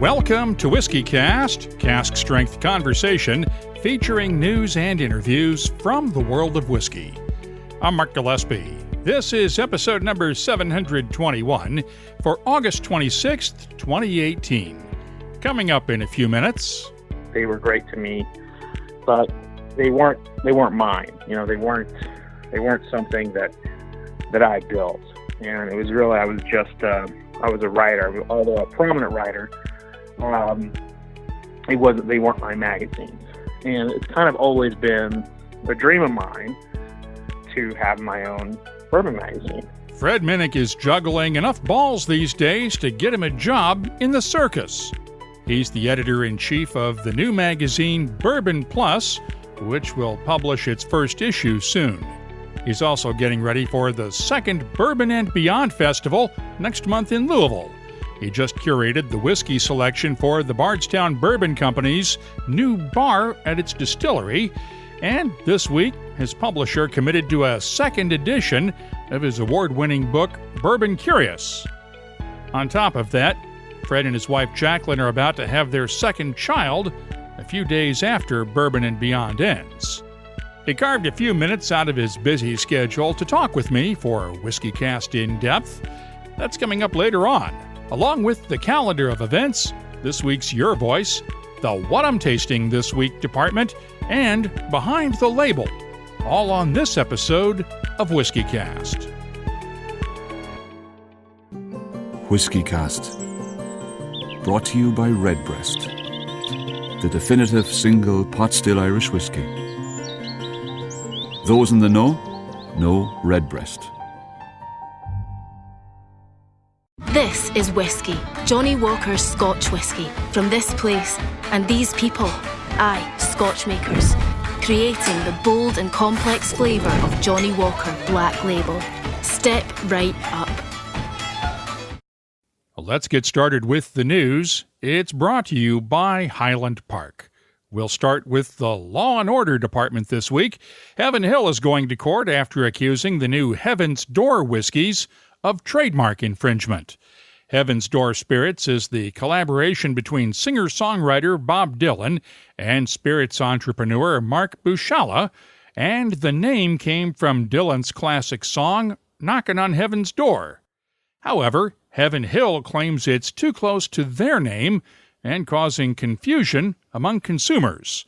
Welcome to WhiskyCast, cask strength conversation featuring news and interviews from the world of whiskey. I'm Mark Gillespie. This is episode number 721 for August 26th, 2018. Coming up in a few minutes. They were great to me, but they weren't mine. You know, they weren't something that I built. And it was really, I was a writer, although a prominent writer. They weren't my magazines. And it's kind of always been a dream of mine to have my own bourbon magazine. Fred Minnick is juggling enough balls these days to get him a job in the circus. He's the editor-in-chief of the new magazine Bourbon Plus, which will publish its first issue soon. He's also getting ready for the second Bourbon and Beyond Festival next month in Louisville. He just curated the whiskey selection for the Bardstown Bourbon Company's new bar at its distillery, and this week, his publisher committed to a second edition of his award-winning book, Bourbon Curious. On top of that, Fred and his wife Jaclyn are about to have their second child a few days after Bourbon and Beyond ends. He carved a few minutes out of his busy schedule to talk with me for WhiskyCast In-Depth. That's coming up later on, along with the calendar of events, this week's Your Voice, the What I'm Tasting This Week department, and Behind the Label, all on this episode of WhiskyCast. WhiskyCast, brought to you by Redbreast, the definitive single pot-still Irish whiskey. Those in the know Redbreast. This is whiskey, Johnnie Walker's Scotch whiskey, from this place and these people, aye, Scotch makers, creating the bold and complex flavour of Johnnie Walker Black Label. Step right up. Well, let's get started with the news. It's brought to you by Highland Park. We'll start with the Law and Order Department this week. Heaven Hill is going to court after accusing the new Heaven's Door whiskies of trademark infringement. Heaven's Door Spirits is the collaboration between singer-songwriter Bob Dylan and spirits entrepreneur Mark Buschala, and the name came from Dylan's classic song, Knockin' on Heaven's Door. However, Heaven Hill claims it's too close to their name and causing confusion among consumers.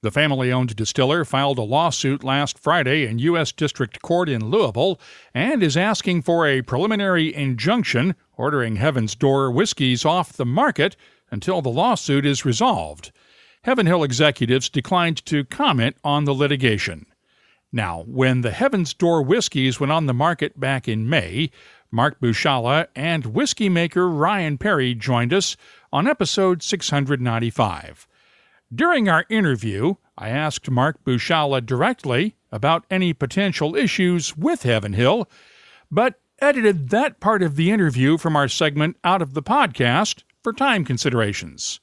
The family-owned distiller filed a lawsuit last Friday in U.S. District Court in Louisville and is asking for a preliminary injunction ordering Heaven's Door whiskeys off the market until the lawsuit is resolved. Heaven Hill executives declined to comment on the litigation. Now, when the Heaven's Door whiskeys went on the market back in May, Mark Buschala and whiskey maker Ryan Perry joined us on episode 695. During our interview, I asked Mark Buschala directly about any potential issues with Heaven Hill, but edited that part of the interview from our segment out of the podcast for time considerations.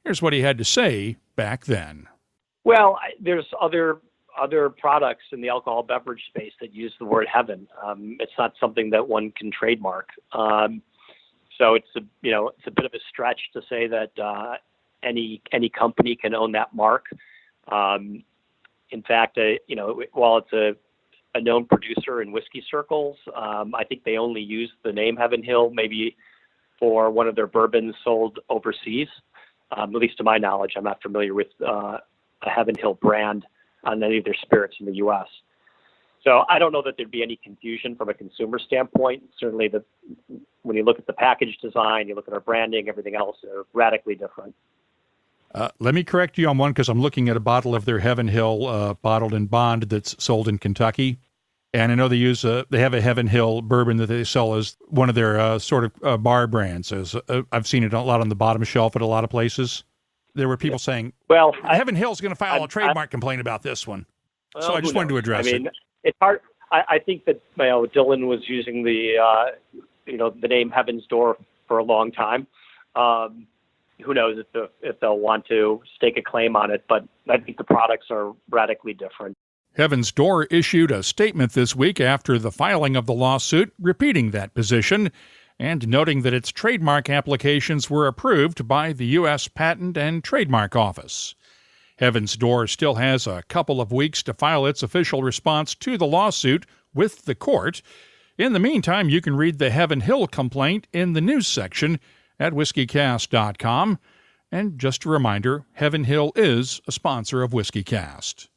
Here's what he had to say back then. Well, there's other products in the alcohol beverage space that use the word heaven. It's not something that one can trademark. So it's a bit of a stretch to say that any company can own that mark. In fact, while it's a known producer in whiskey circles, I think they only use the name Heaven Hill maybe for one of their bourbons sold overseas. At least to my knowledge, I'm not familiar with a Heaven Hill brand on any of their spirits in the U.S. So I don't know that there'd be any confusion from a consumer standpoint. Certainly, when you look at the package design, you look at our branding, everything else, they're radically different. Let me correct you on one, because I'm looking at a bottle of their Heaven Hill bottled in bond that's sold in Kentucky. And I know they have a Heaven Hill bourbon that they sell as one of their sort of bar brands. I've seen it a lot on the bottom shelf at a lot of places. There were people saying, well, Heaven Hill's going to file a trademark complaint about this one. So I just wanted to address it. It's hard. I think that Dylan was using the name Heaven's Door for a long time. Who knows if they'll want to stake a claim on it, but I think the products are radically different. Heaven's Door issued a statement this week after the filing of the lawsuit, repeating that position and noting that its trademark applications were approved by the U.S. Patent and Trademark Office. Heaven's Door still has a couple of weeks to file its official response to the lawsuit with the court. In the meantime, you can read the Heaven Hill complaint in the news section at whiskycast.com. And just a reminder, Heaven Hill is a sponsor of WhiskyCast.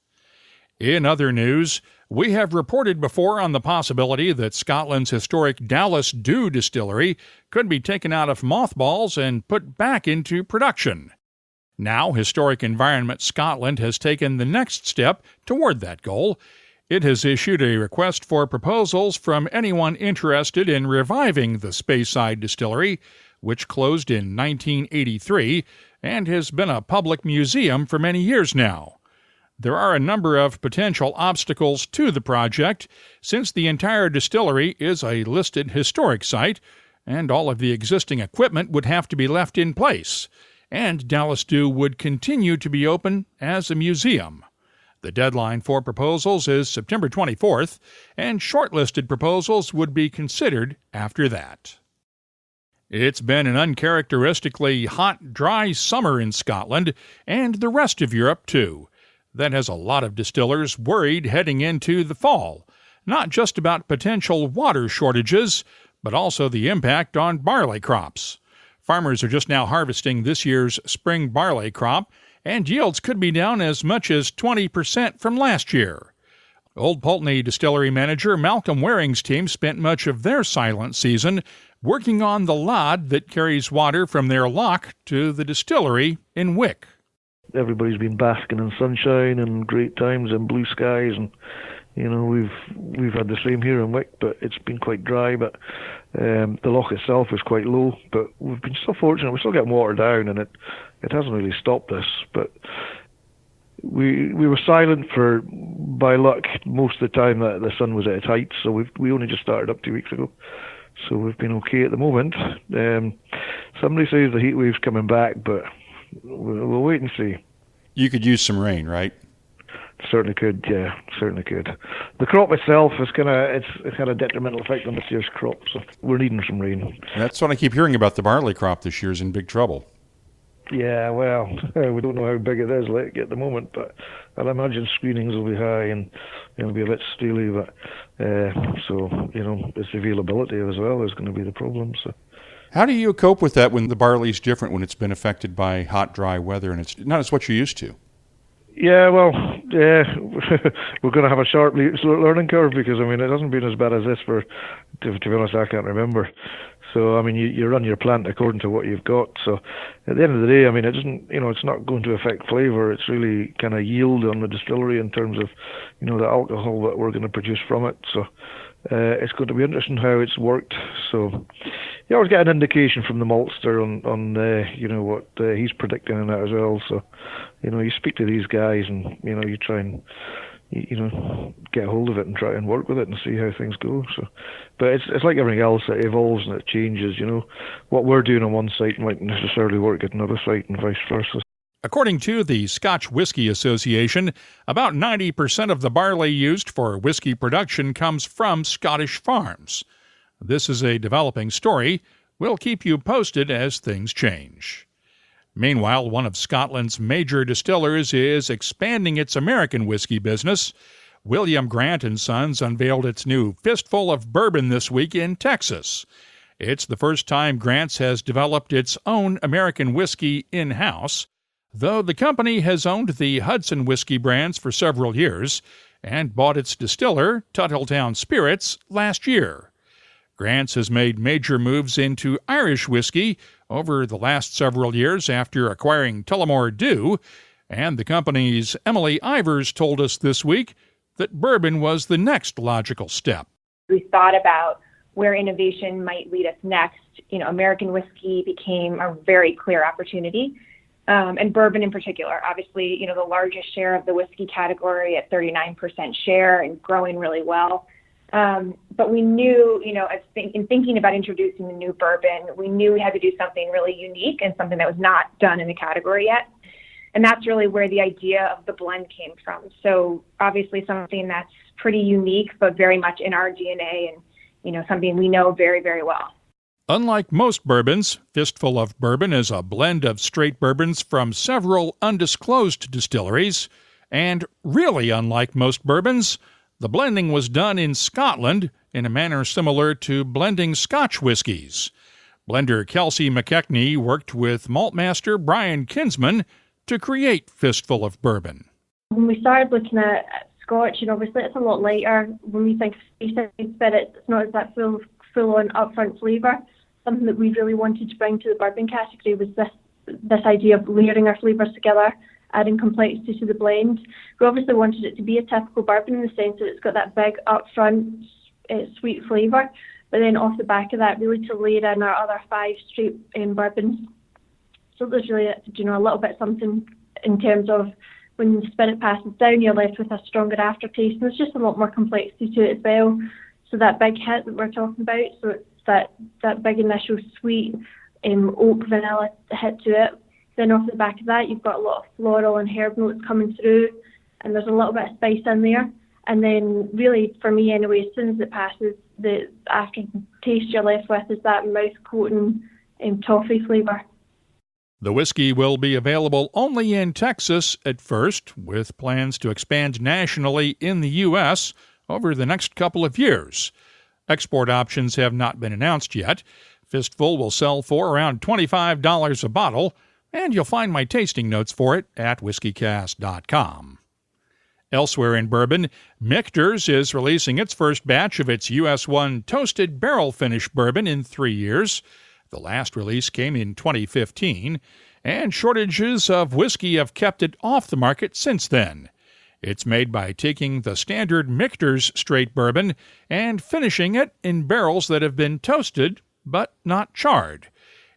In other news, we have reported before on the possibility that Scotland's historic Dallas Dhu Distillery could be taken out of mothballs and put back into production. Now, Historic Environment Scotland has taken the next step toward that goal. It has issued a request for proposals from anyone interested in reviving the Speyside distillery, which closed in 1983 and has been a public museum for many years now. There are a number of potential obstacles to the project, since the entire distillery is a listed historic site, and all of the existing equipment would have to be left in place, and Dallas Dhu would continue to be open as a museum. The deadline for proposals is September 24th, and shortlisted proposals would be considered after that. It's been an uncharacteristically hot, dry summer in Scotland, and the rest of Europe, too. That has a lot of distillers worried heading into the fall, not just about potential water shortages, but also the impact on barley crops. Farmers are just now harvesting this year's spring barley crop, and yields could be down as much as 20% from last year. Old Pulteney distillery manager Malcolm Waring's team spent much of their silent season working on the lad that carries water from their lock to the distillery in Wick. Everybody's been basking in sunshine and great times and blue skies, and we've had the same here in Wick, but it's been quite dry. But the loch itself is quite low, but we've been so fortunate. We're still getting water down, and it hasn't really stopped us. But we were silent by luck most of the time that the sun was at its height. So we only just started up 2 weeks ago, so we've been okay at the moment. Somebody says the heat wave's coming back, but we'll wait and see. You could use some rain, right? Certainly could, yeah, certainly could. The crop itself is it's had a detrimental effect on this year's crop, so we're needing some rain. That's what I keep hearing about. The barley crop this year is in big trouble. Yeah, well, we don't know how big it is at the moment, but I'll imagine screenings will be high and it'll be a bit steely, but its availability as well is going to be the problem. So, how do you cope with that when the barley's different, when it's been affected by hot, dry weather and it's not as what you're used to? Yeah, well, we're going to have a sharp learning curve because, it hasn't been as bad as this to be honest, I can't remember. So, you run your plant according to what you've got. So, at the end of the day, it doesn't, it's not going to affect flavour. It's really kind of yield on the distillery in terms of, the alcohol that we're going to produce from it. So, it's going to be interesting how it's worked. So, you always get an indication from the maltster on what he's predicting in that as well. So, you speak to these guys and, you try and, get a hold of it and try and work with it and see how things go. So, but it's like everything else, it evolves and it changes. What we're doing on one site might necessarily work at another site and vice versa. According to the Scotch Whisky Association, about 90% of the barley used for whiskey production comes from Scottish farms. This is a developing story. We'll keep you posted as things change. Meanwhile, one of Scotland's major distillers is expanding its American whiskey business. William Grant & Sons unveiled its new Fistful of Bourbon this week in Texas. It's the first time Grant's has developed its own American whiskey in-house, though the company has owned the Hudson whiskey brands for several years and bought its distiller, Tuttletown Spirits, last year. Grant's has made major moves into Irish whiskey over the last several years after acquiring Tullamore Dew, and the company's Emily Ivers told us this week that bourbon was the next logical step. We thought about where innovation might lead us next. American whiskey became a very clear opportunity, and bourbon in particular. Obviously, the largest share of the whiskey category at 39% share and growing really well. But we knew, in thinking about introducing the new bourbon, we knew we had to do something really unique and something that was not done in the category yet. And that's really where the idea of the blend came from. So obviously something that's pretty unique, but very much in our DNA and, something we know very, very well. Unlike most bourbons, Fistful of Bourbon is a blend of straight bourbons from several undisclosed distilleries, and really unlike most bourbons, the blending was done in Scotland in a manner similar to blending Scotch whiskies. Blender Kelsey McKechnie worked with maltmaster Brian Kinsman to create Fistful of Bourbon. When we started looking at Scotch, and obviously it's a lot lighter. When we think of Speyside spirits, it's not as that full-on upfront flavour. Something that we really wanted to bring to the bourbon category was this idea of layering our flavours together, adding complexity to the blend. We obviously wanted it to be a typical bourbon in the sense that it's got that big upfront sweet flavour, but then off the back of that, really to layer in our other 5 straight bourbons. So there's really, a little bit something in terms of when the spirit passes down, you're left with a stronger aftertaste, and there's just a lot more complexity to it as well. So that big hit that we're talking about, so it's that big initial sweet oak vanilla hit to it. Then off the back of that, you've got a lot of floral and herb notes coming through, and there's a little bit of spice in there. And then really, for me anyway, as soon as it passes, the aftertaste you're left with is that mouth-coating toffee flavour. The whiskey will be available only in Texas at first, with plans to expand nationally in the U.S. over the next couple of years. Export options have not been announced yet. Fistful will sell for around $25 a bottle, and you'll find my tasting notes for it at whiskycast.com. Elsewhere in bourbon, Michter's is releasing its first batch of its US1 toasted barrel finish bourbon in 3 years. The last release came in 2015, and shortages of whiskey have kept it off the market since then. It's made by taking the standard Michter's straight bourbon and finishing it in barrels that have been toasted but not charred.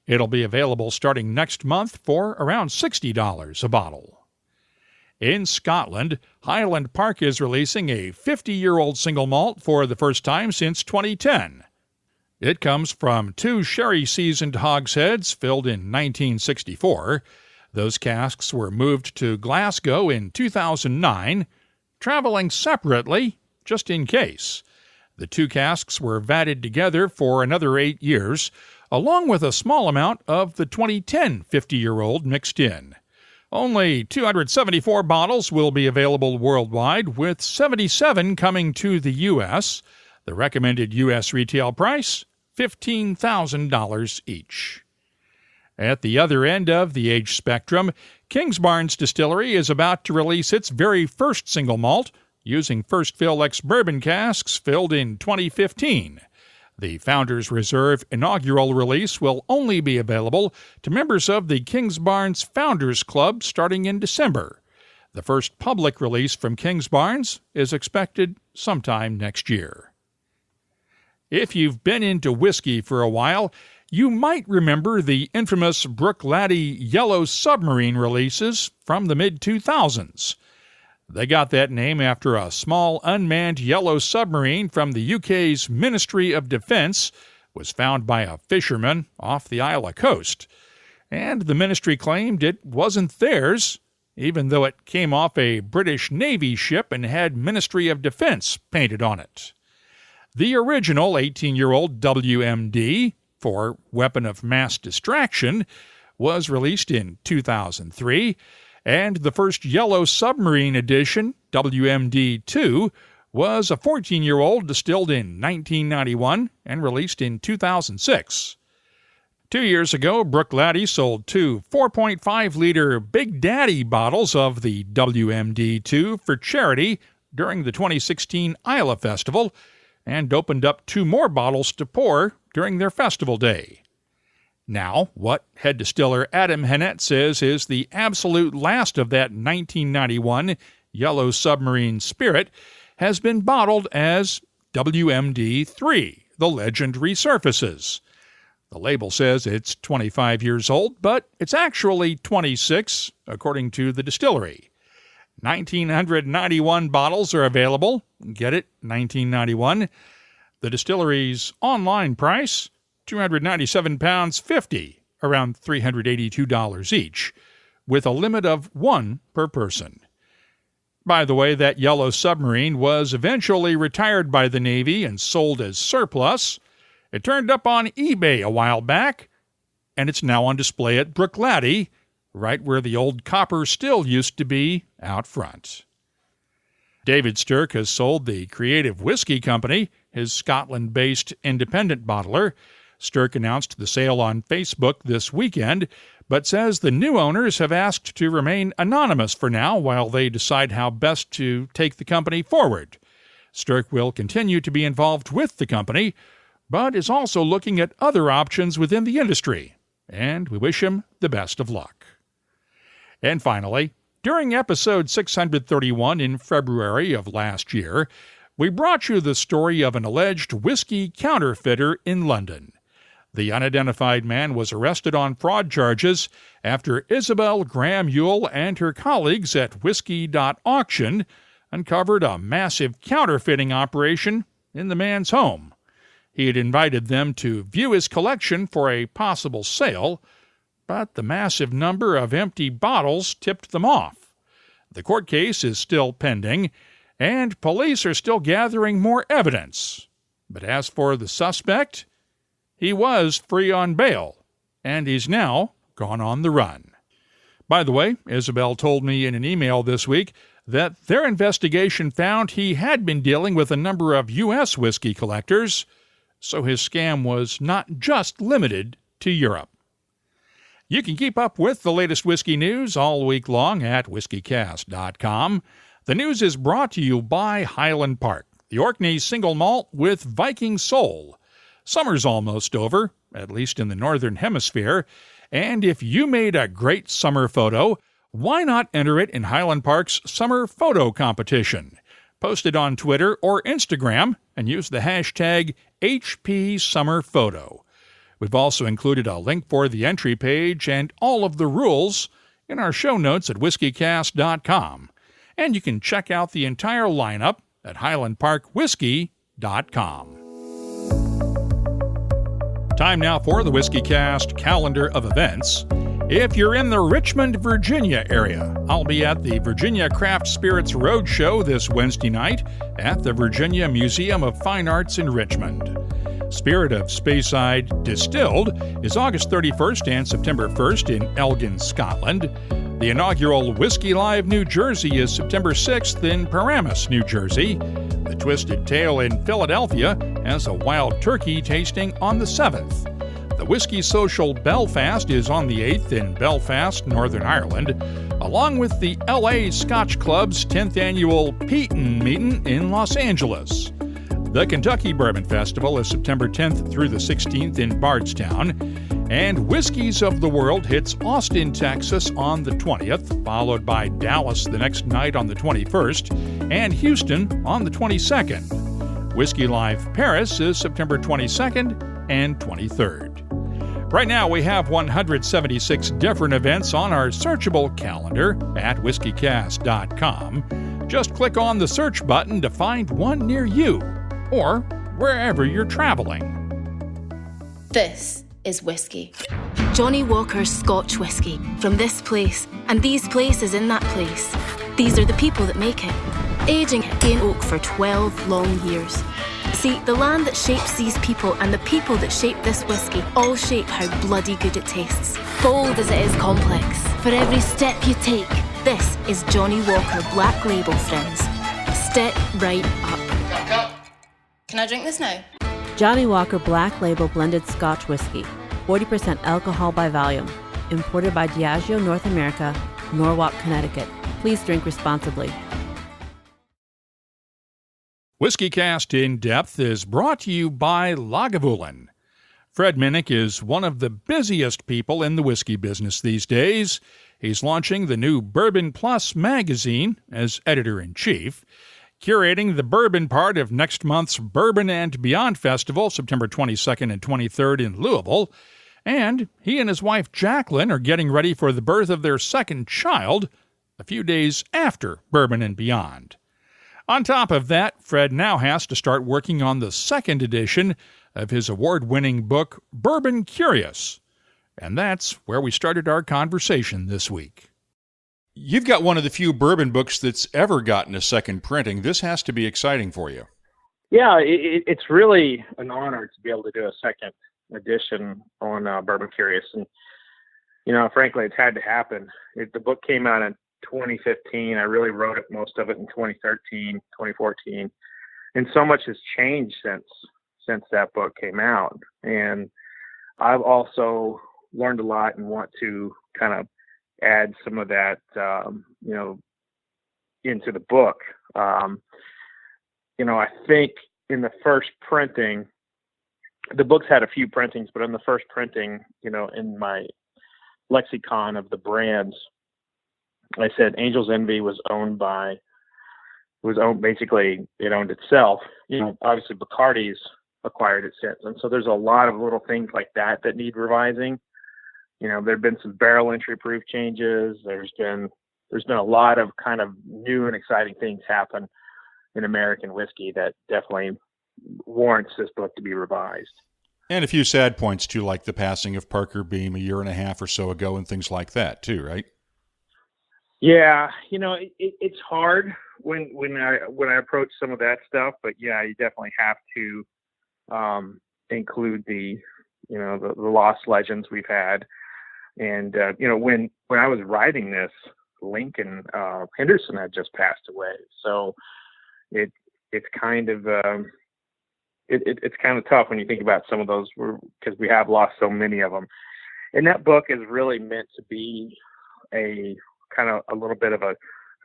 It'll be available starting next month for around $60 a bottle. In Scotland, Highland Park is releasing a 50-year-old single malt for the first time since 2010. It comes from 2 sherry-seasoned hogsheads filled in 1964. Those casks were moved to Glasgow in 2009, traveling separately just in case. The 2 casks were vatted together for another 8 years, along with a small amount of the 2010 50-year-old mixed in. Only 274 bottles will be available worldwide, with 77 coming to the U.S. The recommended U.S. retail price, $15,000 each. At the other end of the age spectrum, Kingsbarns Distillery is about to release its very first single malt, using first fill ex-bourbon casks filled in 2015. The Founders Reserve inaugural release will only be available to members of the Kingsbarns Founders Club starting in December. The first public release from Kingsbarns is expected sometime next year. If you've been into whiskey for a while, you might remember the infamous Bruichladdich Yellow Submarine releases from the mid-2000s. They got that name after a small unmanned yellow submarine from the UK's Ministry of Defence was found by a fisherman off the Islay coast. And the ministry claimed it wasn't theirs, even though it came off a British Navy ship and had Ministry of Defence painted on it. The original 18-year-old WMD, for Weapon of Mass Distraction, was released in 2003, and the first Yellow Submarine edition, WMD2, was a 14-year-old distilled in 1991 and released in 2006. 2 years ago, Bruichladdich sold 2 4.5-liter Big Daddy bottles of the WMD2 for charity during the 2016 Islay Festival, and opened up 2 more bottles to pour during their festival day. Now, what head distiller Adam Hennett says is the absolute last of that 1991 Yellow Submarine spirit has been bottled as WMD3, The Legend Resurfaces. The label says it's 25 years old, but it's actually 26, according to the distillery. 1,991 bottles are available. Get it? 1991. The distillery's online price, £297.50, around $382 each, with a limit of 1 per person. By the way, that Yellow Submarine was eventually retired by the Navy and sold as surplus. It turned up on eBay a while back, and it's now on display at Bruichladdich, right where the old copper still used to be out front. David Stirk has sold the Creative Whiskey Company, his Scotland-based independent bottler. Stirk announced the sale on Facebook this weekend, but says the new owners have asked to remain anonymous for now while they decide how best to take the company forward. Stirk will continue to be involved with the company, but is also looking at other options within the industry, and we wish him the best of luck. And finally, during episode 631 in February of last year, we brought you the story of an alleged whiskey counterfeiter in London. The unidentified man was arrested on fraud charges after Isabel Graham Ewell and her colleagues at Whiskey.Auction uncovered a massive counterfeiting operation in the man's home. He had invited them to view his collection for a possible sale, but the massive number of empty bottles tipped them off. The court case is still pending, and police are still gathering more evidence. But as for the suspect, he was free on bail, and he's now gone on the run. By the way, Isabel told me in an email this week that their investigation found he had been dealing with a number of U.S. whiskey collectors, so his scam was not just limited to Europe. You can keep up with the latest whiskey news all week long at whiskycast.com. The news is brought to you by Highland Park, the Orkney single malt with Viking soul. Summer's almost over, at least in the Northern Hemisphere, and if you made a great summer photo, why not enter it in Highland Park's Summer Photo Competition? Post it on Twitter or Instagram and use the hashtag HPSummerPhoto. We've also included a link for the entry page and all of the rules in our show notes at whiskycast.com. And you can check out the entire lineup at highlandparkwhiskey.com. Time now for the WhiskyCast calendar of events. If you're in the Richmond, Virginia area, I'll be at the Virginia Craft Spirits Roadshow this Wednesday night at the Virginia Museum of Fine Arts in Richmond. Spirit of Speyside Distilled is August 31st and September 1st in Elgin, Scotland. The inaugural Whiskey Live New Jersey is September 6th in Paramus, New Jersey. The Twisted Tail in Philadelphia has a wild turkey tasting on the 7th. The Whiskey Social Belfast is on the 8th in Belfast, Northern Ireland, along with the LA Scotch Club's 10th annual Peatin' Meetin' in Los Angeles. The Kentucky Bourbon Festival is September 10th through the 16th in Bardstown, and Whiskies of the World hits Austin, Texas on the 20th, followed by Dallas the next night on the 21st, and Houston on the 22nd. Whiskey Live Paris is September 22nd and 23rd. Right now we have 176 different events on our searchable calendar at whiskycast.com. Just click on the search button to find one near you, or wherever you're traveling. This is whiskey. Johnny Walker's Scotch whiskey, from this place and these places in that place. These are the people that make it, aging in oak for 12 long years. See, the land that shapes these people and the people that shape this whiskey all shape how bloody good it tastes. Bold as it is complex, for every step you take, this is Johnny Walker Black Label, friends. Step right up. Can I drink this now? Johnny Walker Black Label Blended Scotch Whiskey, 40% alcohol by volume. Imported by Diageo North America, Norwalk, Connecticut. Please drink responsibly. WhiskyCast In-Depth is brought to you by Lagavulin. Fred Minnick is one of the busiest people in the whiskey business these days. He's launching the new Bourbon Plus magazine as editor-in-chief, curating the bourbon part of next month's Bourbon and Beyond Festival, September 22nd and 23rd in Louisville, and he and his wife Jaclyn are getting ready for the birth of their second child a few days after Bourbon and Beyond. On top of that, Fred now has to start working on the second edition of his award-winning book, Bourbon Curious, and that's where we started our conversation this week. You've got one of the few bourbon books that's ever gotten a second printing. This has to be exciting for you. Yeah, it's really an honor to be able to do a second edition on Bourbon Curious. And, frankly, it's had to happen. The book came out in 2015. I really wrote most of it in 2013, 2014. And so much has changed since that book came out. And I've also learned a lot and want to kind of add some of that, into the book. I think in the first printing, the book's had a few printings, but in the first printing, in my lexicon of the brands, I said Angel's Envy basically, it owned itself. Obviously Bacardi's acquired it since. And so there's a lot of little things like that need revising. There've been some barrel entry proof changes. There's been a lot of kind of new and exciting things happen in American whiskey that definitely warrants this book to be revised. And a few sad points too, like the passing of Parker Beam a year and a half or so ago and things like that too, right? Yeah, it's hard when I approach some of that stuff, but yeah, you definitely have to include the lost legends we've had. And when I was writing this, Lincoln Henderson had just passed away, so it's kind of it's kind of tough when you think about some of those, because we have lost so many of them. And that book is really meant to be a kind of a little bit of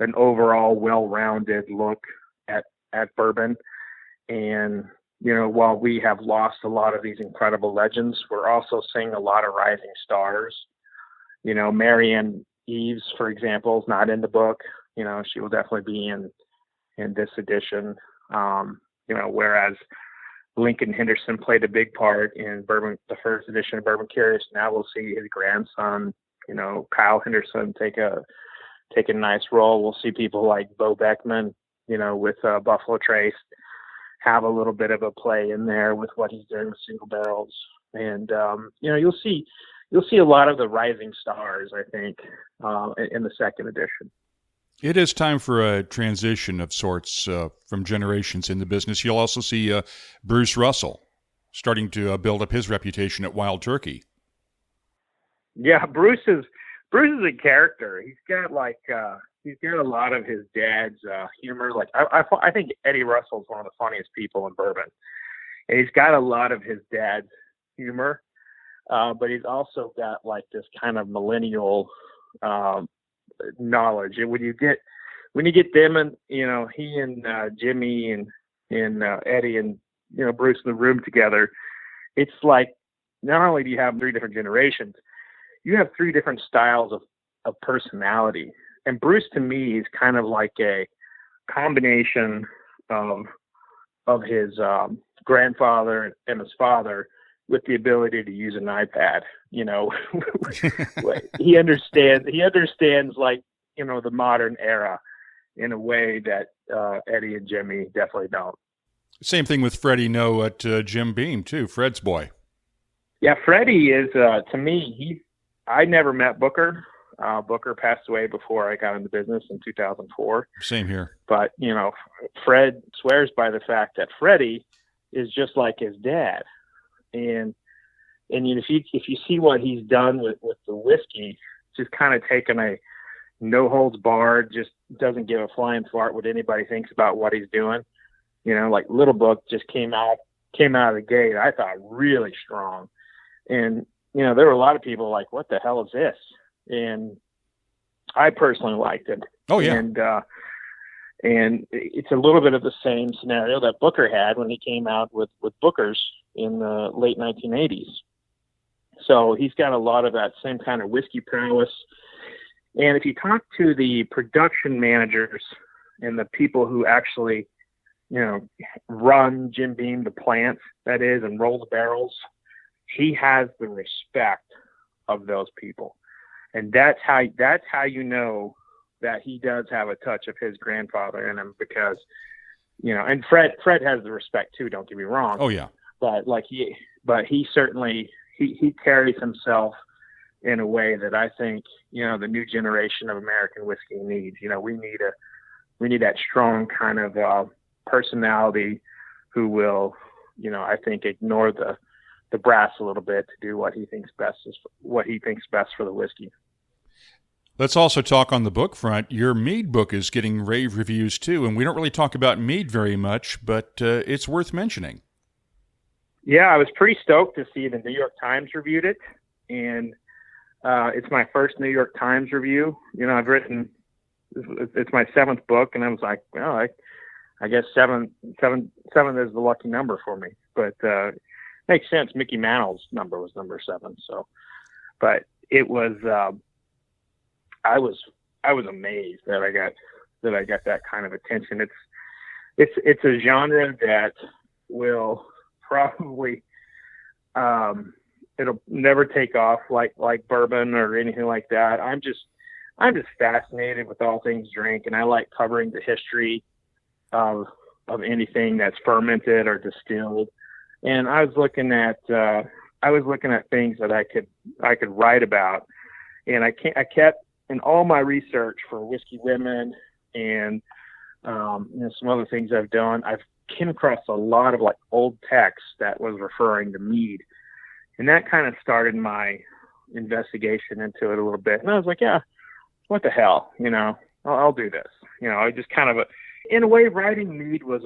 an overall well-rounded look at bourbon. And while we have lost a lot of these incredible legends, we're also seeing a lot of rising stars. Marianne Eves, for example, is not in the book. She will definitely be in this edition. Whereas Lincoln Henderson played a big part in the first edition of Bourbon Curious. Now we'll see his grandson, Kyle Henderson, take a nice role. We'll see people like Bo Beckman, with Buffalo Trace, have a little bit of a play in there with what he's doing with single barrels. And you'll see a lot of the rising stars, I think, in the second edition. It is time for a transition of sorts from generations in the business. You'll also see Bruce Russell starting to build up his reputation at Wild Turkey. Yeah, Bruce is a character. He's got a lot of his dad's humor. Like I think Eddie Russell's one of the funniest people in bourbon, and he's got a lot of his dad's humor, but he's also got like this kind of millennial knowledge. And when you get them and he and Jimmy and Eddie and Bruce in the room together, it's like not only do you have three different generations, you have three different styles of personality. And Bruce to me is kind of like a combination of his grandfather and his father, with the ability to use an iPad. He understands like, the modern era in a way that Eddie and Jimmy definitely don't. Same thing with Freddie No at Jim Beam too, Fred's boy. Yeah, Freddie is, to me, I never met Booker. Booker passed away before I got into business in 2004. Same here. But, Fred swears by the fact that Freddie is just like his dad. And if you see what he's done with the whiskey, just kind of taken a no holds barred, just doesn't give a flying fart what anybody thinks about what he's doing. Like Little Book just came out of the gate, I thought really strong. And, there were a lot of people like, what the hell is this? And I personally liked it. Oh yeah. And it's a little bit of the same scenario that Booker had when he came out with Booker's in the late 1980s. So he's got a lot of that same kind of whiskey prowess. And if you talk to the production managers and the people who actually, run Jim Beam, the plants, that is, and roll the barrels, he has the respect of those people. And that's how you know that he does have a touch of his grandfather in him, because, and Fred has the respect too, don't get me wrong. Oh yeah. But he certainly, he carries himself in a way that I think, the new generation of American whiskey needs. We need that strong kind of personality, who will, I think ignore the brass a little bit to do what he thinks best for the whiskey. Let's also talk on the book front. Your mead book is getting rave reviews too, and we don't really talk about mead very much, but it's worth mentioning. Yeah, I was pretty stoked to see the New York Times reviewed it, and it's my first New York Times review. I've written, it's my 7th book, and I was like, well, I guess seven is the lucky number for me. But makes sense. Mickey Mantle's number was number 7. So, but it was, I was amazed that I got that kind of attention. It's a genre that will probably, it'll never take off like bourbon or anything like that. I'm just fascinated with all things drink, and I like covering the history of anything that's fermented or distilled. And I was looking at things that I could write about, and I kept in all my research for Whiskey Women and some other things I've done. I've came across a lot of like old text that was referring to mead, and that kind of started my investigation into it a little bit. And I was like, yeah, what the hell, I'll do this. I just kind of in a way, writing mead was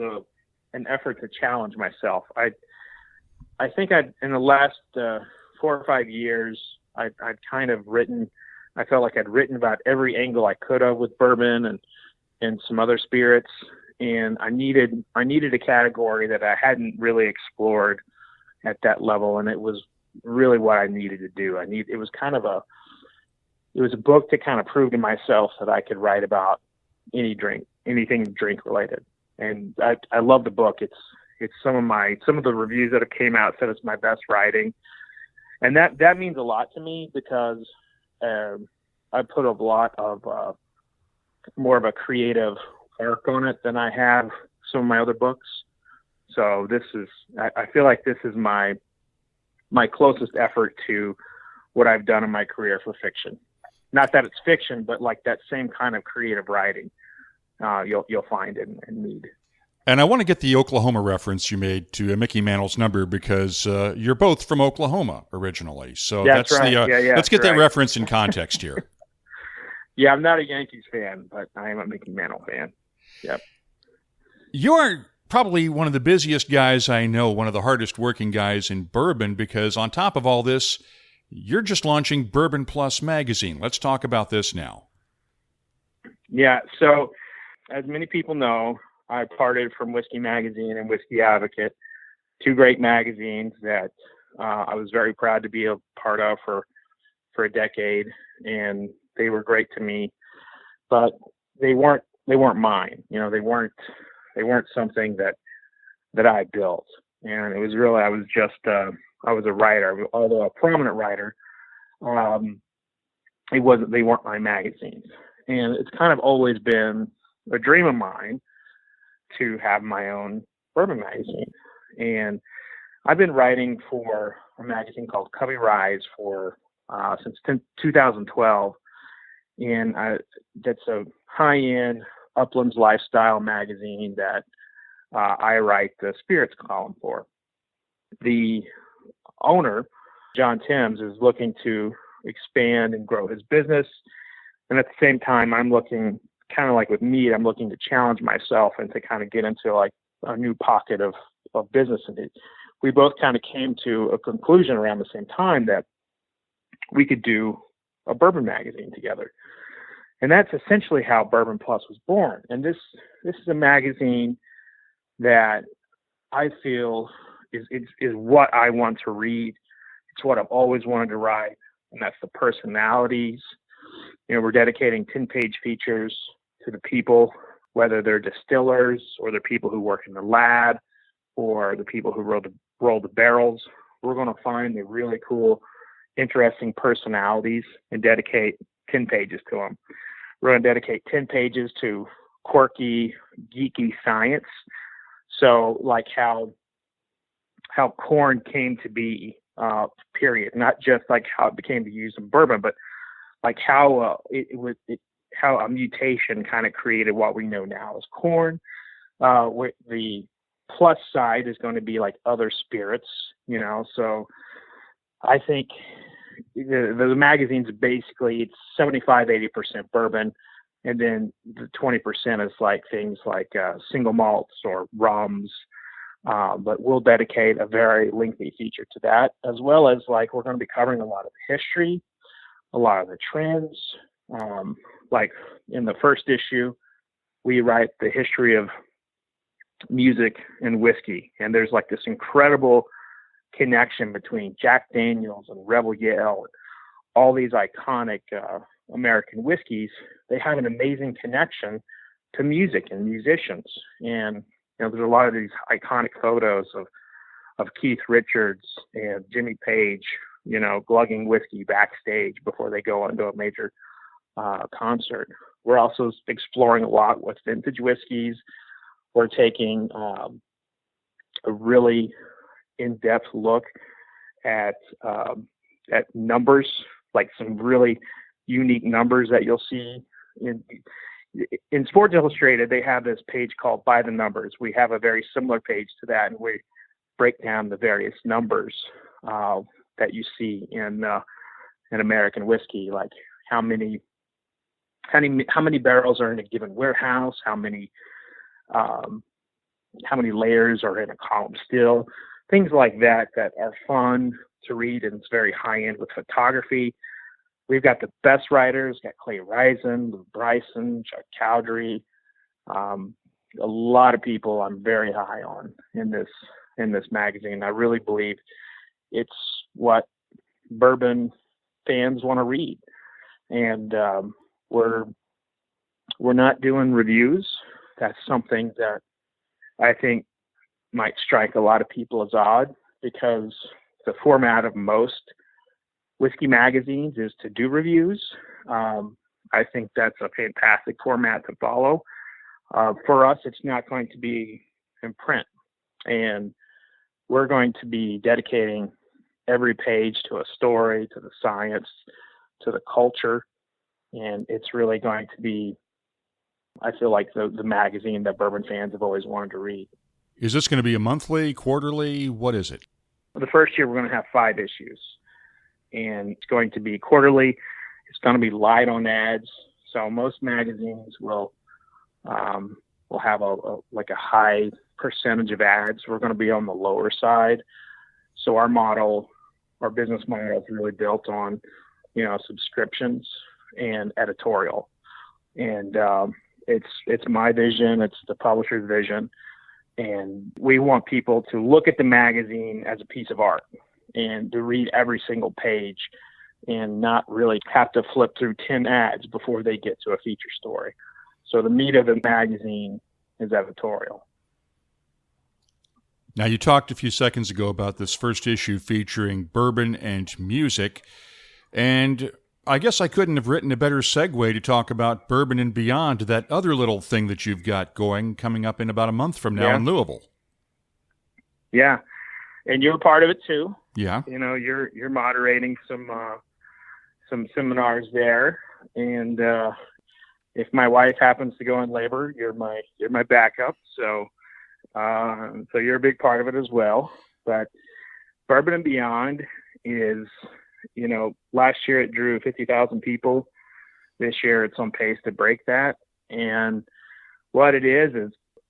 an effort to challenge myself. I think in the last 4 or 5 years, I'd kind of written. I felt like I'd written about every angle I could have with bourbon and some other spirits, and I needed a category that I hadn't really explored at that level, and it was really what I needed to do. It was a book to kind of prove to myself that I could write about anything drink related, and I love the book. It's some of the reviews that have came out said it's my best writing, and that means a lot to me because I put a lot of more of a creative arc on it than I have some of my other books. So I feel like this is my closest effort to what I've done in my career for fiction. Not that it's fiction, but like that same kind of creative writing you'll find in mead. And I want to get the Oklahoma reference you made to Mickey Mantle's number because you're both from Oklahoma originally. So that's right. Let's get that reference in context here. Yeah, I'm not a Yankees fan, but I am a Mickey Mantle fan. Yep. You're probably one of the busiest guys I know, one of the hardest working guys in bourbon, because on top of all this, you're just launching Bourbon Plus magazine. Let's talk about this now. Yeah, so as many people know, I parted from Whiskey Magazine and Whiskey Advocate, 2 great magazines that I was very proud to be a part of for a decade, and they were great to me, but they weren't mine. They weren't something that I built, and it was really I was a writer, although a prominent writer. They weren't my magazines, and it's kind of always been a dream of mine to have my own bourbon magazine. And I've been writing for a magazine called Covey Rise since 2012. And that's a high-end Uplands lifestyle magazine that I write the spirits column for. The owner, John Timms, is looking to expand and grow his business. And at the same time, I'm looking, kind of like with mead, I'm looking to challenge myself and to kind of get into like a new pocket of business. And we both kind of came to a conclusion around the same time that we could do a bourbon magazine together. And that's essentially how Bourbon Plus was born. And this is a magazine that I feel is what I want to read. It's what I've always wanted to write, and that's the personalities. We're dedicating 10-page features to the people, whether they're distillers or they're people who work in the lab or the people who roll the barrels. We're going to find the really cool, interesting personalities and dedicate 10 pages to them. We're going to dedicate 10 pages to quirky, geeky science. So like how corn came to be, period. Not just like how it became to use in bourbon, but like how how a mutation kind of created what we know now as corn. With the plus side is going to be like other spirits, so I think the magazine's basically, it's 75-80% bourbon, and then the 20% is like things like single malts or rums, but we'll dedicate a very lengthy feature to that, as well as like we're going to be covering a lot of the history, a lot of the trends. Like in the first issue, we write the history of music and whiskey, and there's like this incredible connection between Jack Daniels and Rebel Yell, and all these iconic American whiskeys. They have an amazing connection to music and musicians, and there's a lot of these iconic photos of Keith Richards and Jimmy Page, glugging whiskey backstage before they go into a major concert. We're also exploring a lot with vintage whiskeys. We're taking a really in-depth look at numbers, like some really unique numbers that you'll see in Sports Illustrated. They have this page called By the Numbers. We have a very similar page to that, and we break down the various numbers that you see in American whiskey, like how many barrels are in a given warehouse, how many layers are in a column still, things like that are fun to read, and it's very high end with photography. We've got the best writers, got Clay Risen, Lou Bryson, Chuck Cowdery, a lot of people I'm very high on in this magazine. I really believe it's what bourbon fans want to read, and we're not doing reviews. That's something that I think might strike a lot of people as odd, because the format of most whiskey magazines is to do reviews. I think that's a fantastic format to follow. For us, it's not going to be in print, and we're going to be dedicating every page to a story, to the science, to the culture, and it's really going to be, I feel like, the magazine that bourbon fans have always wanted to read. Is this going to be a monthly, quarterly? What is it? The first year, we're going to have 5 issues, and it's going to be quarterly. It's going to be light on ads. So most magazines will have a high percentage of ads. We're going to be on the lower side. So our business model is really built on, subscriptions and editorial. And it's my vision. It's the publisher's vision. And we want people to look at the magazine as a piece of art and to read every single page and not really have to flip through 10 ads before they get to a feature story. So the meat of the magazine is editorial. Now, you talked a few seconds ago about this first issue featuring bourbon and music, and I guess I couldn't have written a better segue to talk about Bourbon and Beyond, that other little thing that you've got coming up in about a month from now in Louisville. Yeah, and you're part of it too. Yeah, you're moderating some seminars there, and if my wife happens to go in labor, you're my backup. So you're a big part of it as well. But Bourbon and Beyond is, last year it drew 50,000 people. This year it's on pace to break that. And what it is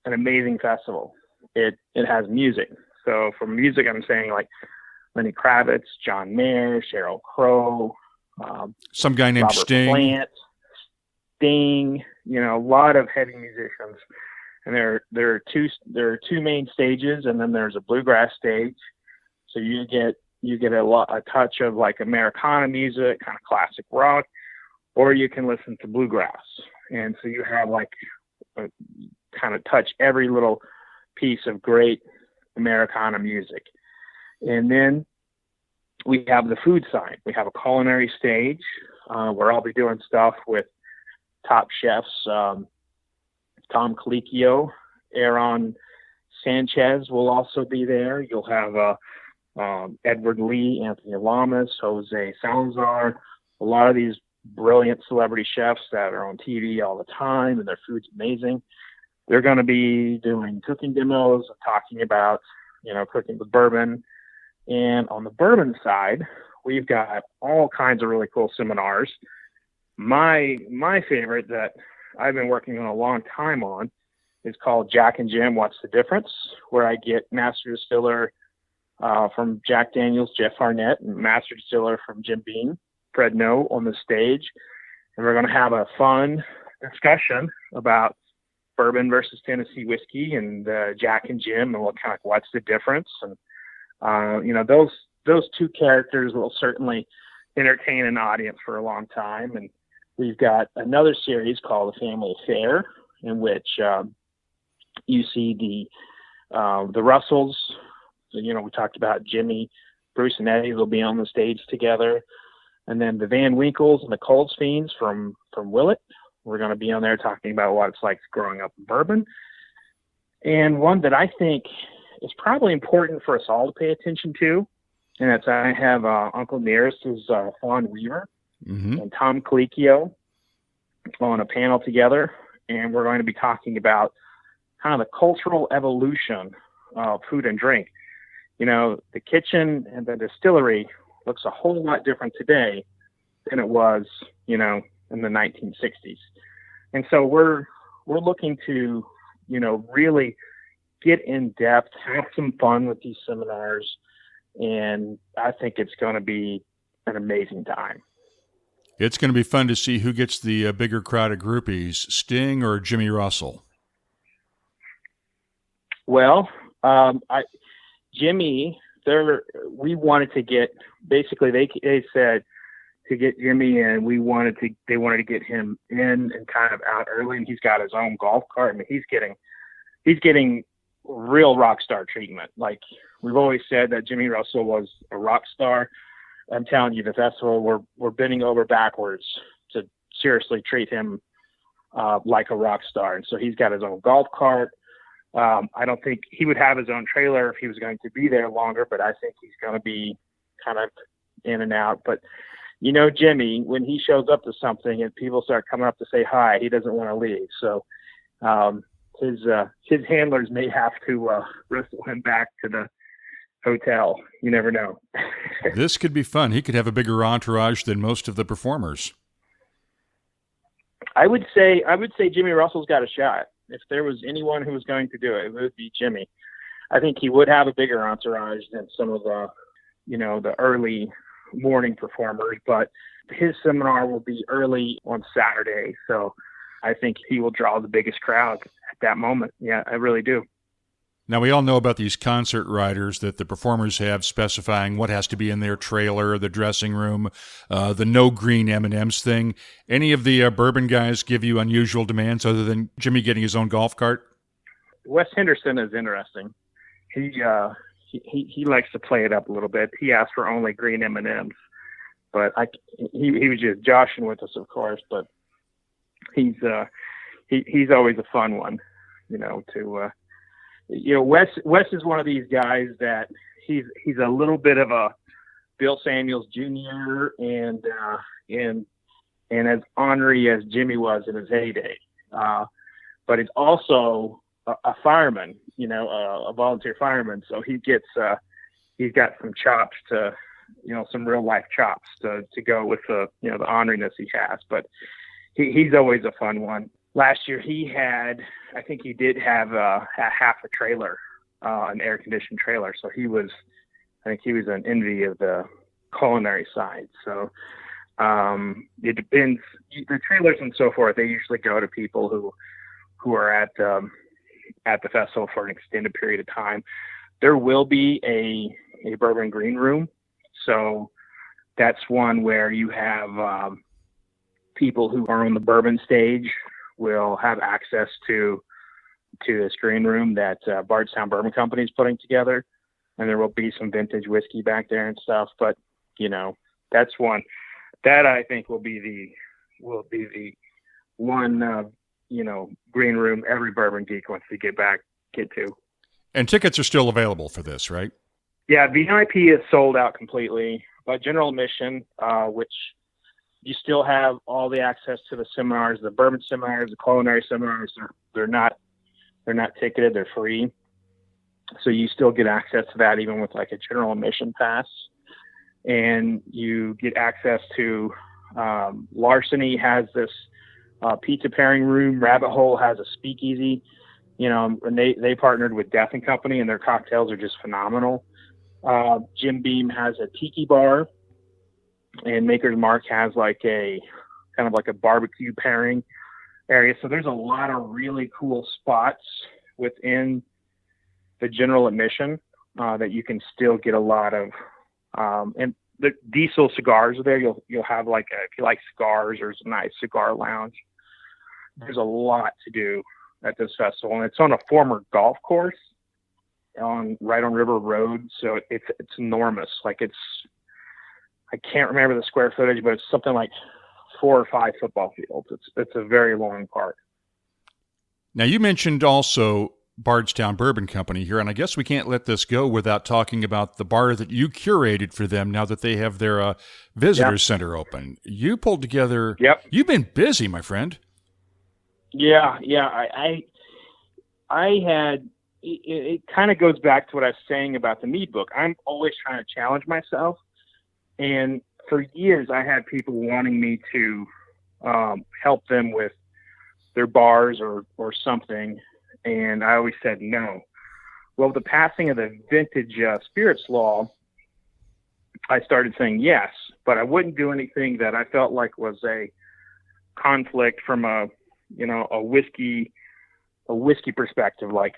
an amazing festival. It has music. So for music, I'm saying like Lenny Kravitz, John Mayer, Sheryl Crow, some guy named Robert Sting, a lot of heavy musicians. And there are two main stages, and then there's a bluegrass stage. So you get a touch of like Americana music, kind of classic rock, or you can listen to bluegrass. And so you have like kind of touch every little piece of great Americana music. And then we have the food side. We have a culinary stage where I'll be doing stuff with top chefs, Tom Colicchio, Aaron Sanchez will also be there. You'll have Edward Lee, Anthony Lamas, Jose Salazar, a lot of these brilliant celebrity chefs that are on TV all the time, and their food's amazing. they're going to be doing cooking demos, talking about, cooking with bourbon. And on the bourbon side, we've got all kinds of really cool seminars. My favorite that I've been working on a long time on is called Jack and Jim, What's the Difference? Where I get master distiller from Jack Daniels, Jeff Arnett, and master distiller from Jim Beam, Fred No, on the stage. And we're going to have a fun discussion about bourbon versus Tennessee whiskey and Jack and Jim and what's the difference. And, those two characters will certainly entertain an audience for a long time. And we've got another series called The Family Affair, in which you see the Russells. So, we talked about Jimmy, Bruce, and Eddie will be on the stage together. And then the Van Winkles and the Cold Fiends from Willett. We're going to be on there talking about what it's like growing up in bourbon. And one that I think is probably important for us all to pay attention to, and that's I have Uncle Nearest is Fawn Weaver and Tom Colicchio on a panel together. And we're going to be talking about kind of the cultural evolution of food and drink. The kitchen and the distillery looks a whole lot different today than it was, in the 1960s. And so we're looking to, really get in depth, have some fun with these seminars. And I think it's going to be an amazing time. It's going to be fun to see who gets the bigger crowd of groupies, Sting or Jimmy Russell. Well, Jimmy, we wanted to get, basically they said to get Jimmy in, they wanted to get him in and kind of out early, and he's got his own golf cart. I mean, he's getting real rock star treatment. Like we've always said that Jimmy Russell was a rock star. I'm telling you, the festival, we're bending over backwards to seriously treat him like a rock star. And so he's got his own golf cart. I don't think he would have his own trailer if he was going to be there longer, but I think he's going to be kind of in and out. But, Jimmy, when he shows up to something and people start coming up to say hi, he doesn't want to leave. So his handlers may have to wrestle him back to the hotel. You never know. This could be fun. He could have a bigger entourage than most of the performers. I would say Jimmy Russell's got a shot. If there was anyone who was going to do it, it would be Jimmy. I think he would have a bigger entourage than some of the, the early morning performers, but his seminar will be early on Saturday. So I think he will draw the biggest crowd at that moment. Yeah, I really do. Now, we all know about these concert riders that the performers have specifying what has to be in their trailer, the dressing room, the no green M&Ms thing. Any of the bourbon guys give you unusual demands other than Jimmy getting his own golf cart? Wes Henderson is interesting. He likes to play it up a little bit. He asked for only green M&Ms, but he was just joshing with us, of course. But he's always a fun one, Wes is one of these guys that he's a little bit of a Bill Samuels Jr. and as ornery as Jimmy was in his heyday. But he's also a fireman, a volunteer fireman. So he's got some chops to, some real life chops to go with the orneriness he has. But he's always a fun one. Last year I think he did have a half a trailer, an air conditioned trailer. So I think he was an envy of the culinary side. So it depends. The trailers and so forth, they usually go to people who are at the festival for an extended period of time. There will be a bourbon green room. So that's one where you have people who are on the bourbon stage will have access to this green room that Bardstown Bourbon Company is putting together, and there will be some vintage whiskey back there and stuff. But that's one that I think will be the one green room every bourbon geek wants to get to. And tickets are still available for this, right? Yeah, VIP is sold out completely, but general admission, which you still have all the access to the seminars, the bourbon seminars, the culinary seminars. They're not They're not ticketed. They're free. So you still get access to that even with like a general admission pass. And you get access to Larceny has this pizza pairing room. Rabbit Hole has a speakeasy. And they partnered with Death and Company, and their cocktails are just phenomenal. Jim Beam has a tiki bar, and Maker's Mark has like a kind of like a barbecue pairing area. So there's a lot of really cool spots within the general admission that you can still get a lot of. And the Diesel cigars are there. You'll have like if you like cigars, there's a nice cigar lounge. There's a lot to do at this festival, and it's on a former golf course right on River Road. So it's enormous. Like I can't remember the square footage, but it's something like 4 or 5 football fields. It's a very long park. Now you mentioned also Bardstown Bourbon Company here, and I guess we can't let this go without talking about the bar that you curated for them now that they have their visitor center open. You pulled together. Yep. You've been busy, my friend. Yeah. I had. It kind of goes back to what I was saying about the mead book. I'm always trying to challenge myself, and for years I had people wanting me to help them with their bars or something. And I always said no. Well, the passing of the vintage spirits law, I started saying yes, but I wouldn't do anything that I felt like was a conflict from a whiskey perspective. Like,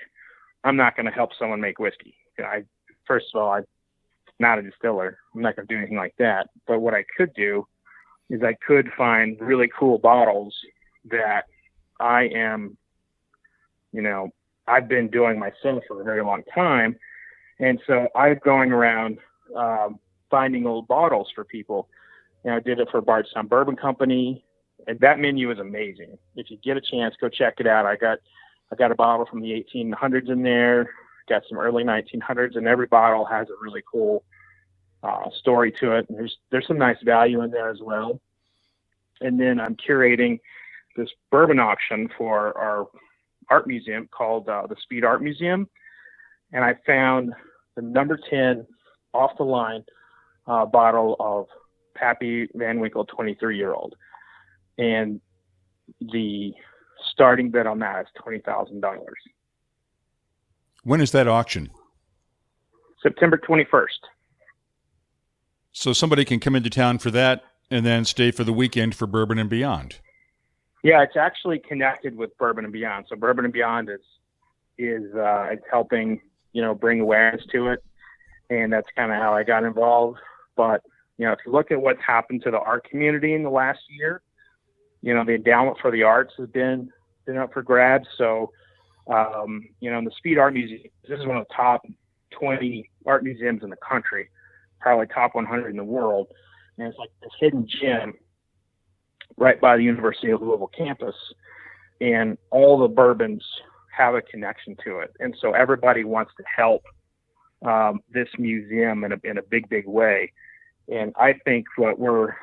I'm not going to help someone make whiskey. First of all, I'm not a distiller. I'm not going to do anything like that. But what I could do is I could find really cool bottles that I am, I've been doing myself for a very long time. And so I'm going around finding old bottles for people. I did it for Bardstown Bourbon Company, and that menu is amazing. If you get a chance, go check it out. I got a bottle from the 1800s in there, got some early 1900s, and every bottle has a really cool story to it. And there's some nice value in there as well. And then I'm curating this bourbon auction for our art museum called the Speed Art Museum. And I found the number 10 off the line bottle of Pappy Van Winkle 23-year-old. And the starting bid on that is $20,000. When is that auction? September 21st. So somebody can come into town for that and then stay for the weekend for Bourbon and Beyond. Yeah, it's actually connected with Bourbon and Beyond. So Bourbon and Beyond is it's helping, bring awareness to it. And that's kind of how I got involved. But, if you look at what's happened to the art community in the last year, the endowment for the arts has been up for grabs. So, the Speed Art Museum, this is one of the top 20 art museums in the country, probably top 100 in the world. And it's like this hidden gem right by the University of Louisville campus. And all the bourbons have a connection to it. And so everybody wants to help this museum in a big, big way. And I think what we're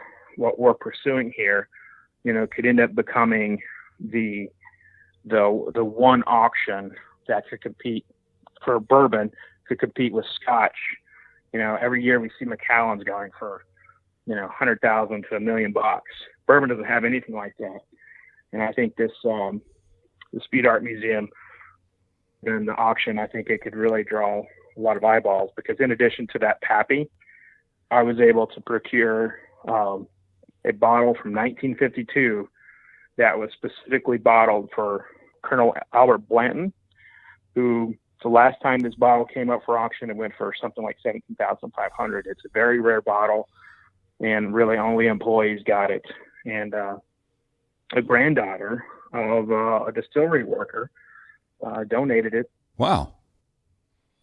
pursuing here, could end up becoming the one auction that could compete for bourbon, could compete with Scotch. Every year we see Macallan's going for, $100,000 to $1 million. Bourbon doesn't have anything like that. And I think this, the Speed Art Museum and the auction, I think it could really draw a lot of eyeballs, because in addition to that Pappy, I was able to procure a bottle from 1952 that was specifically bottled for Colonel Albert Blanton, who the last time this bottle came up for auction, it went for something like $17,500. It's a very rare bottle, and really only employees got it. And a granddaughter of a distillery worker donated it. Wow.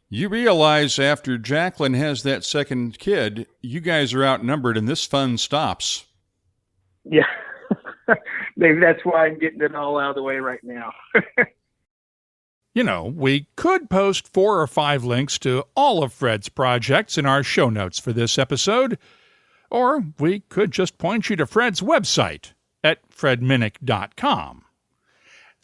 You realize after Jaclyn has that second kid, you guys are outnumbered and this fun stops. Yeah. Maybe that's why I'm getting it all out of the way right now. We could post 4 or 5 links to all of Fred's projects in our show notes for this episode, or we could just point you to Fred's website at fredminnick.com.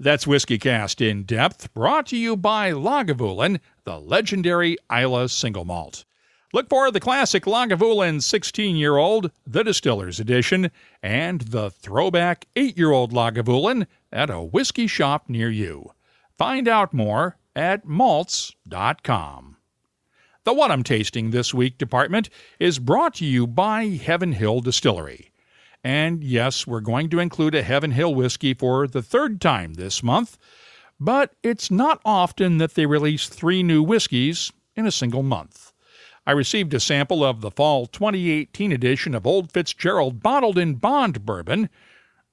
That's WhiskyCast In-Depth, brought to you by Lagavulin, the legendary Islay single malt. Look for the classic Lagavulin 16-year-old, the Distillers Edition, and the throwback 8-year-old Lagavulin at a whiskey shop near you. Find out more at malts.com. The What I'm Tasting This Week department is brought to you by Heaven Hill Distillery. And yes, we're going to include a Heaven Hill whiskey for the third time this month, but it's not often that they release 3 new whiskeys in a single month. I received a sample of the fall 2018 edition of Old Fitzgerald Bottled in Bond Bourbon.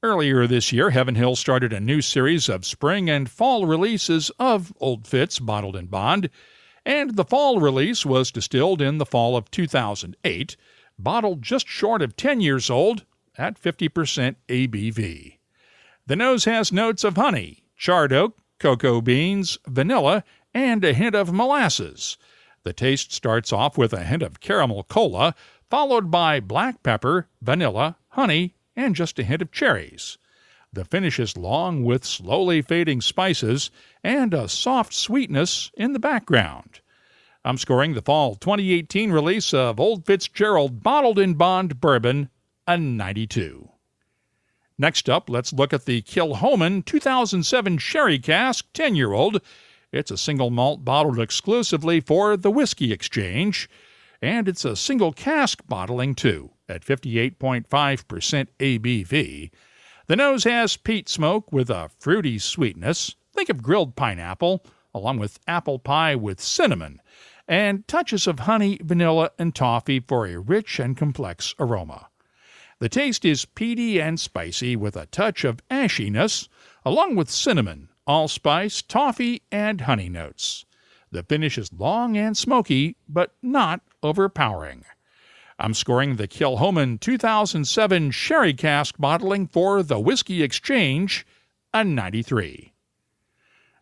Earlier this year, Heaven Hill started a new series of spring and fall releases of Old Fitz Bottled in Bond, and the fall release was distilled in the fall of 2008, bottled just short of 10 years old, at 50% ABV. The nose has notes of honey, charred oak, cocoa beans, vanilla, and a hint of molasses. The taste starts off with a hint of caramel cola, followed by black pepper, vanilla, honey, and just a hint of cherries. The finish is long with slowly fading spices and a soft sweetness in the background. I'm scoring the fall 2018 release of Old Fitzgerald Bottled in Bond Bourbon a 92. Next up, let's look at the Kilchoman 2007 Sherry Cask 10-year-old. It's a single malt bottled exclusively for the Whiskey Exchange, and it's a single cask bottling too, at 58.5% ABV. The nose has peat smoke with a fruity sweetness. Think of grilled pineapple, along with apple pie with cinnamon, and touches of honey, vanilla, and toffee for a rich and complex aroma. The taste is peaty and spicy with a touch of ashiness, along with cinnamon, allspice, toffee, and honey notes. The finish is long and smoky, but not overpowering. I'm scoring the Kilchoman 2007 Sherry Cask bottling for the Whiskey Exchange a 93.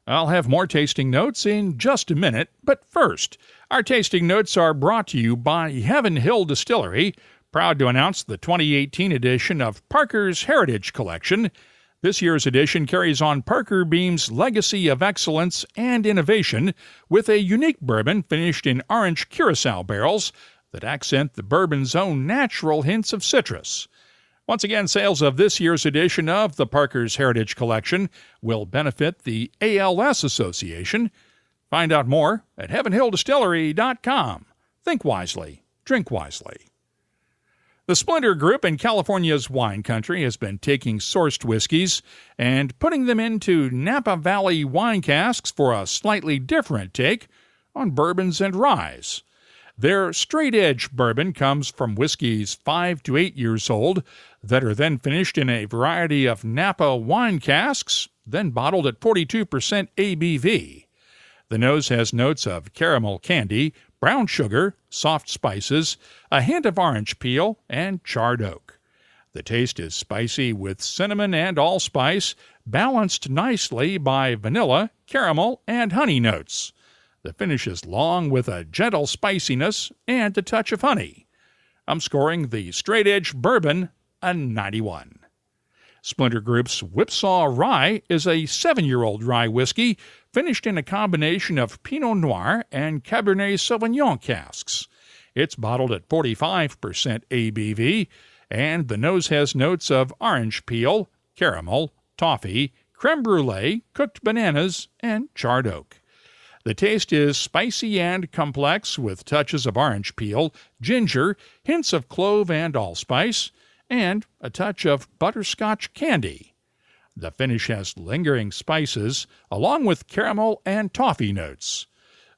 I'll have more tasting notes in just a minute, but first, our tasting notes are brought to you by Heaven Hill Distillery, proud to announce the 2018 edition of Parker's Heritage Collection. This year's edition carries on Parker Beam's legacy of excellence and innovation with a unique bourbon finished in orange Curacao barrels that accent the bourbon's own natural hints of citrus. Once again, sales of this year's edition of the Parker's Heritage Collection will benefit the ALS Association. Find out more at heavenhilldistillery.com. Think wisely, drink wisely. The Splinter Group in California's wine country has been taking sourced whiskeys and putting them into Napa Valley wine casks for a slightly different take on bourbons and ryes. Their straight-edge bourbon comes from whiskeys 5 to 8 years old that are then finished in a variety of Napa wine casks, then bottled at 42% ABV. The nose has notes of caramel candy, brown sugar, soft spices, a hint of orange peel, and charred oak. The taste is spicy with cinnamon and allspice, balanced nicely by vanilla, caramel, and honey notes. The finish is long with a gentle spiciness and a touch of honey. I'm scoring the straight-edge bourbon a 91. Splinter Group's Whipsaw Rye is a 7-year-old rye whiskey finished in a combination of Pinot Noir and Cabernet Sauvignon casks. It's bottled at 45% ABV, and the nose has notes of orange peel, caramel, toffee, creme brulee, cooked bananas, and charred oak. The taste is spicy and complex with touches of orange peel, ginger, hints of clove and allspice, and a touch of butterscotch candy. The finish has lingering spices, along with caramel and toffee notes.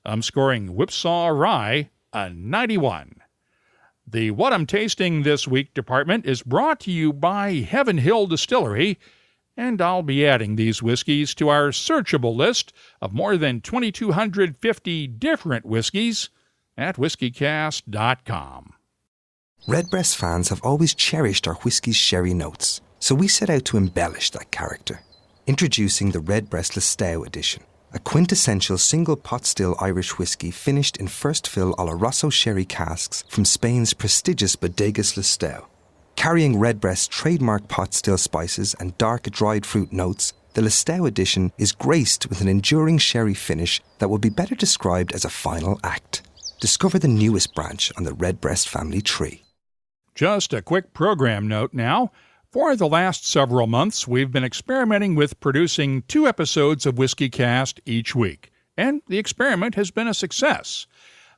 I'm scoring Whipsaw Rye a 91. The What I'm Tasting This Week department is brought to you by Heaven Hill Distillery, and I'll be adding these whiskeys to our searchable list of more than 2,250 different whiskeys at whiskycast.com. Redbreast fans have always cherished our whiskey's sherry notes, so we set out to embellish that character. Introducing the Redbreast Listowel edition, a quintessential single pot still Irish whiskey finished in first fill Oloroso sherry casks from Spain's prestigious Bodegas Listowel. Carrying Redbreast's trademark pot still spices and dark dried fruit notes, the Listowel edition is graced with an enduring sherry finish that would be better described as a final act. Discover the newest branch on the Redbreast family tree. Just a quick program note now. For the last several months, we've been experimenting with producing 2 episodes of WhiskyCast each week, and the experiment has been a success.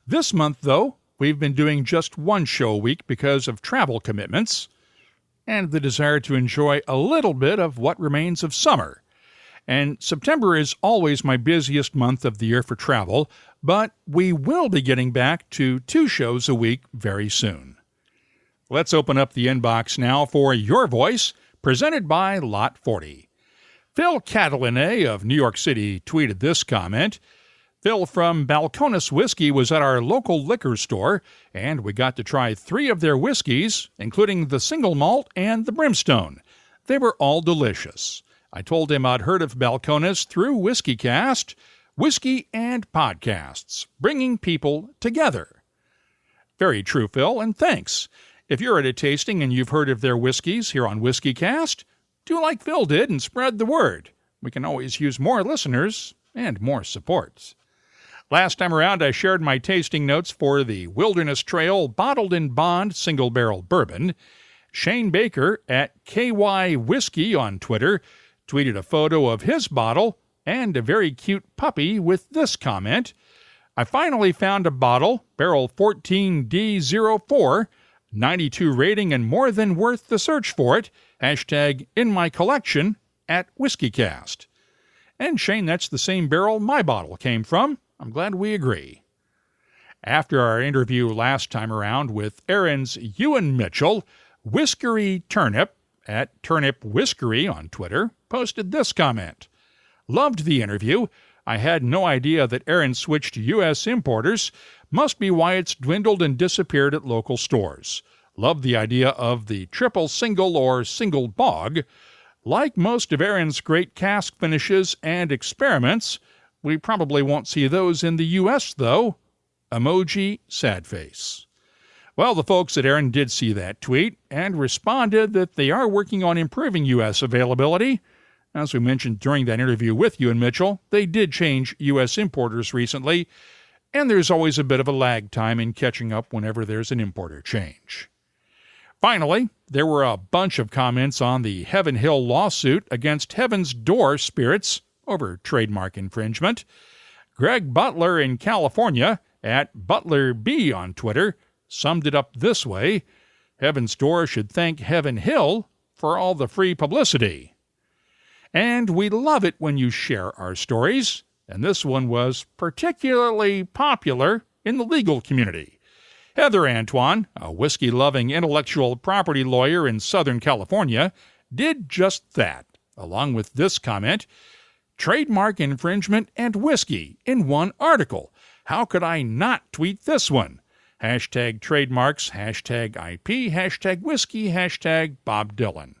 This month, though, we've been doing just 1 show a week because of travel commitments and the desire to enjoy a little bit of what remains of summer. And September is always my busiest month of the year for travel, but we will be getting back to 2 shows a week very soon. Let's open up the inbox now for Your Voice, presented by Lot 40. Phil Cataline of New York City tweeted this comment. Phil from Balcones Whiskey was at our local liquor store, and we got to try 3 of their whiskeys, including the single malt and the brimstone. They were all delicious. I told him I'd heard of Balcones through WhiskyCast, whiskey and podcasts, bringing people together. Very true, Phil, and thanks. If you're at a tasting and you've heard of their whiskeys here on WhiskyCast, do like Phil did and spread the word. We can always use more listeners and more support. Last time around, I shared my tasting notes for the Wilderness Trail Bottled in Bond Single Barrel Bourbon. Shane Baker at KY Whiskey on Twitter tweeted a photo of his bottle and a very cute puppy with this comment. I finally found a bottle, barrel 14D04, 92 rating and more than worth the search for it. Hashtag in my collection at WhiskyCast. And Shane, that's the same barrel my bottle came from. I'm glad we agree. After our interview last time around with Aaron's Ewan Mitchell, Whiskery Turnip at Turnip Whiskery on Twitter posted this comment. Loved the interview. I had no idea that Aaron switched to U.S. importers. Must be why it's dwindled and disappeared at local stores. Love the idea of the triple single or single bog. Like most of Aaron's great cask finishes and experiments, we probably won't see those in the U.S., though. Emoji sad face. Well, the folks at Aaron did see that tweet and responded that they are working on improving U.S. availability. As we mentioned during that interview with Ewan Mitchell, they did change U.S. importers recently, and there's always a bit of a lag time in catching up whenever there's an importer change. Finally, there were a bunch of comments on the Heaven Hill lawsuit against Heaven's Door Spirits over trademark infringement. Greg Butler in California, at Butler B on Twitter, summed it up this way. Heaven's Door should thank Heaven Hill for all the free publicity. And we love it when you share our stories, and this one was particularly popular in the legal community. Heather Antoine, a whiskey-loving intellectual property lawyer in Southern California, did just that, along with this comment, trademark infringement and whiskey in one article. How could I not tweet this one? Hashtag trademarks, hashtag IP, hashtag whiskey, hashtag Bob Dylan.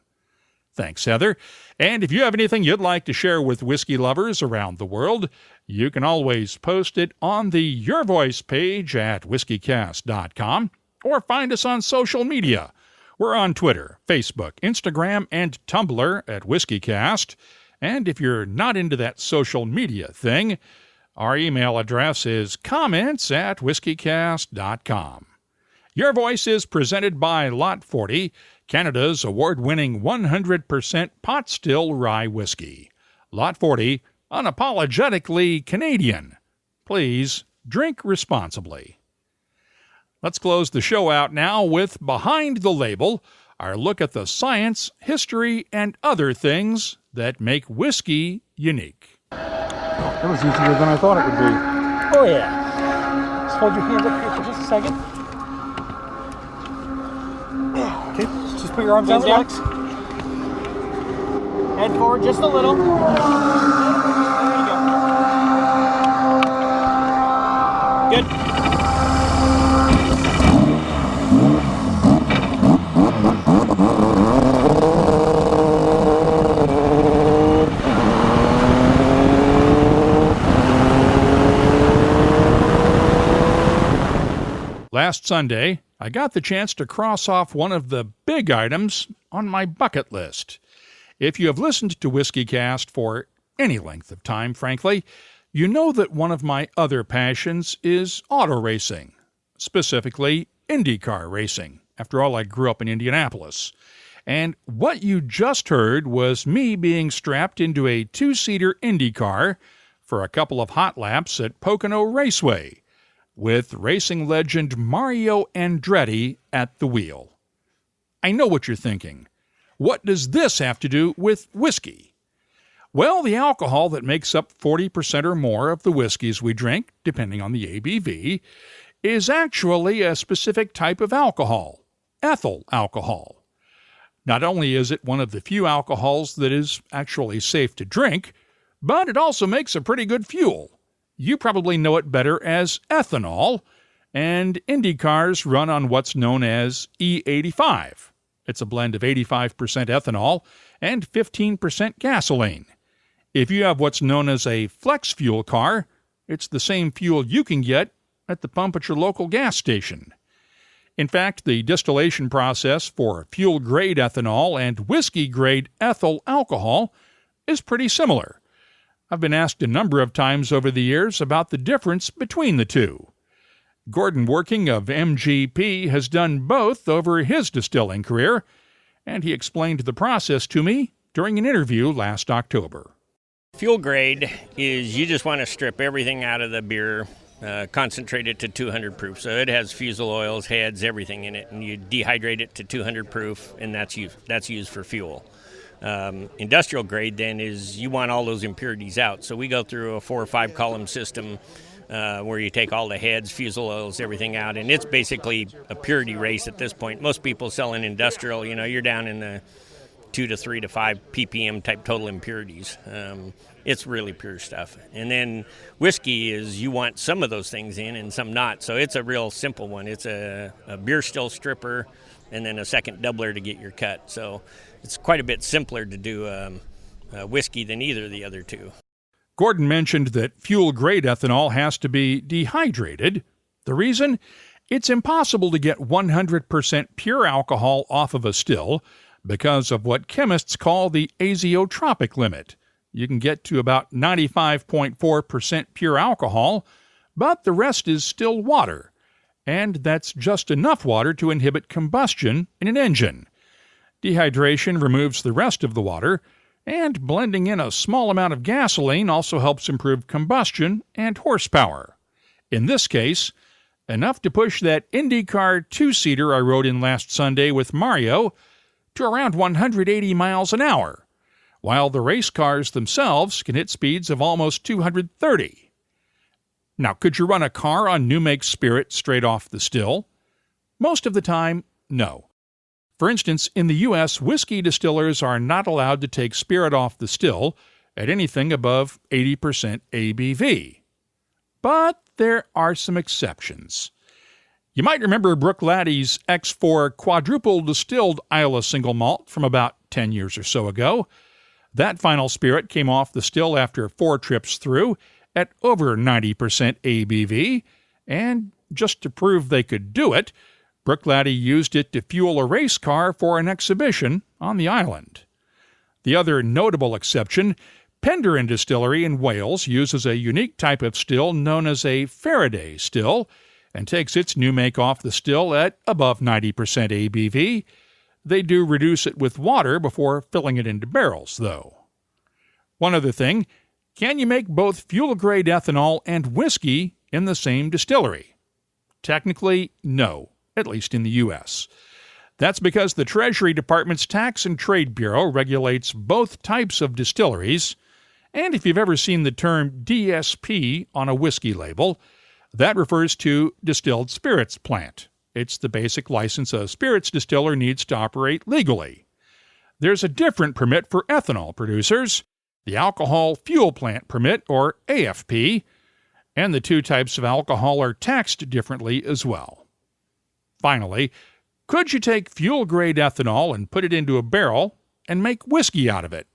Thanks, Heather. And if you have anything you'd like to share with whiskey lovers around the world, you can always post it on the Your Voice page at whiskycast.com or find us on social media. We're on Twitter, Facebook, Instagram, and Tumblr at WhiskyCast. And if you're not into that social media thing, our email address is comments@whiskycast.com. Your Voice is presented by Lot 40, Canada's award-winning 100% pot still rye whiskey. Lot 40, unapologetically Canadian. Please drink responsibly. Let's close the show out now with Behind the Label, our look at the science, history, and other things that make whiskey unique. That was easier than I thought it would be. Oh yeah. Just hold your hands up here for just a second. Okay. Just put your arms down, relax. Head forward just a little. There you go. Good. Last Sunday, I got the chance to cross off one of the big items on my bucket list. If you have listened to WhiskyCast for any length of time, frankly, you know that one of my other passions is auto racing, specifically IndyCar racing. After all, I grew up in Indianapolis. And what you just heard was me being strapped into a two-seater IndyCar for a couple of hot laps at Pocono Raceway, with racing legend Mario Andretti at the wheel. I know what you're thinking. What does this have to do with whiskey? Well, the alcohol that makes up 40% or more of the whiskeys we drink, depending on the ABV, is actually a specific type of alcohol, ethyl alcohol. Not only is it one of the few alcohols that is actually safe to drink, but it also makes a pretty good fuel. You probably know it better as ethanol, and Indy cars run on what's known as E85. It's a blend of 85% ethanol and 15% gasoline. If you have what's known as a flex fuel car, it's the same fuel you can get at the pump at your local gas station. In fact, the distillation process for fuel-grade ethanol and whiskey-grade ethyl alcohol is pretty similar. I've been asked a number of times over the years about the difference between the two. Gordon Working of MGP has done both over his distilling career, and he explained the process to me during an interview last October. Fuel grade is you just want to strip everything out of the beer, concentrate it to 200 proof. So it has fusel oils, heads, everything in it, and you dehydrate it to 200 proof, and that's used for fuel. Industrial grade then is you want all those impurities out. So we go through a 4 or 5 column system where you take all the heads, fusel oils, everything out, and it's basically a purity race at this point. Most people selling industrial, you're down in the 2 to 3 to 5 ppm type total impurities. It's really pure stuff. And then whiskey is you want some of those things in and some not. So it's a real simple one. It's a beer still stripper and then a second doubler to get your cut. So it's quite a bit simpler to do whiskey than either of the other two. Gordon mentioned that fuel-grade ethanol has to be dehydrated. The reason? It's impossible to get 100% pure alcohol off of a still because of what chemists call the azeotropic limit. You can get to about 95.4% pure alcohol, but the rest is still water, and that's just enough water to inhibit combustion in an engine. Dehydration removes the rest of the water, and blending in a small amount of gasoline also helps improve combustion and horsepower. In this case, enough to push that IndyCar two-seater I rode in last Sunday with Mario to around 180 miles an hour, while the race cars themselves can hit speeds of almost 230. Now, could you run a car on new make spirit straight off the still? Most of the time, no. For instance, in the U.S., whiskey distillers are not allowed to take spirit off the still at anything above 80% ABV. But there are some exceptions. You might remember Bruichladdich X4 quadruple distilled Islay single malt from about 10 years or so ago. That final spirit came off the still after 4 trips through at over 90% ABV, and just to prove they could do it, Bruichladdich used it to fuel a race car for an exhibition on the island. The other notable exception, Penderyn Distillery in Wales uses a unique type of still known as a Faraday still and takes its new make off the still at above 90% ABV. They do reduce it with water before filling it into barrels, though. One other thing, can you make both fuel-grade ethanol and whiskey in the same distillery? Technically, no, at least in the U.S. That's because the Treasury Department's Tax and Trade Bureau regulates both types of distilleries, and if you've ever seen the term DSP on a whiskey label, that refers to distilled spirits plant. It's the basic license a spirits distiller needs to operate legally. There's a different permit for ethanol producers, the Alcohol Fuel Plant Permit, or AFP, and the two types of alcohol are taxed differently as well. Finally, could you take fuel-grade ethanol and put it into a barrel and make whiskey out of it?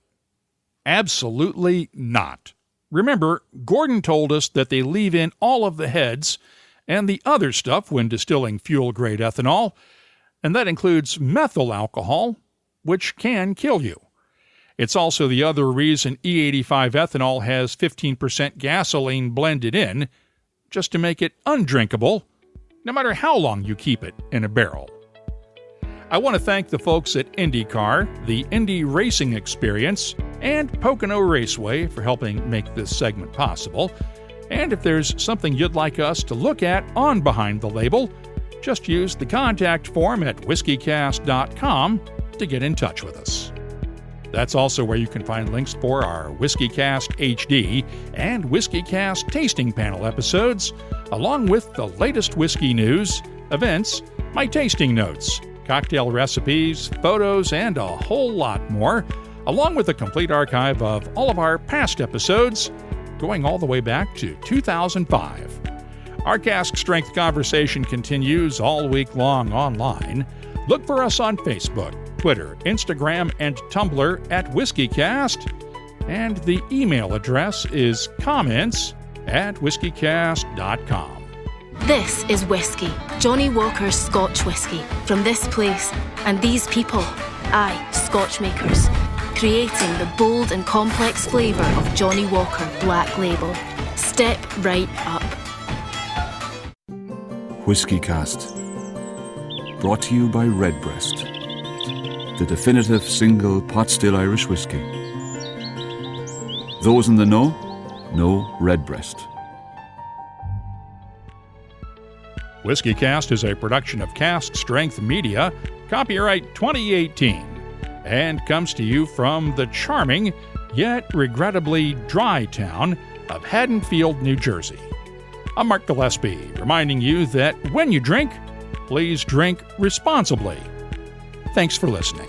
Absolutely not. Remember, Gordon told us that they leave in all of the heads and the other stuff when distilling fuel-grade ethanol, and that includes methyl alcohol, which can kill you. It's also the other reason E85 ethanol has 15% gasoline blended in, just to make it undrinkable, no matter how long you keep it in a barrel. I want to thank the folks at IndyCar, the Indy Racing Experience, and Pocono Raceway for helping make this segment possible. And if there's something you'd like us to look at on Behind the Label, just use the contact form at whiskycast.com to get in touch with us. That's also where you can find links for our WhiskyCast HD and WhiskyCast Tasting Panel episodes, along with the latest whiskey news, events, my tasting notes, cocktail recipes, photos, and a whole lot more, along with a complete archive of all of our past episodes, going all the way back to 2005. Our cask strength conversation continues all week long online. Look for us on Facebook, Twitter, Instagram, and Tumblr at WhiskyCast, and the email address is comments@whiskycast.com. This is whiskey, Johnny Walker's Scotch whiskey, from this place and these people, aye, Scotch makers, creating the bold and complex flavour of Johnny Walker Black Label. Step right up. WhiskyCast, brought to you by Redbreast, the definitive single pot still Irish whiskey. Those in the know Redbreast. WhiskyCast is a production of Cask Strength Media, copyright 2018, and comes to you from the charming, yet regrettably dry town of Haddonfield, New Jersey. I'm Mark Gillespie, reminding you that when you drink, please drink responsibly. Thanks for listening.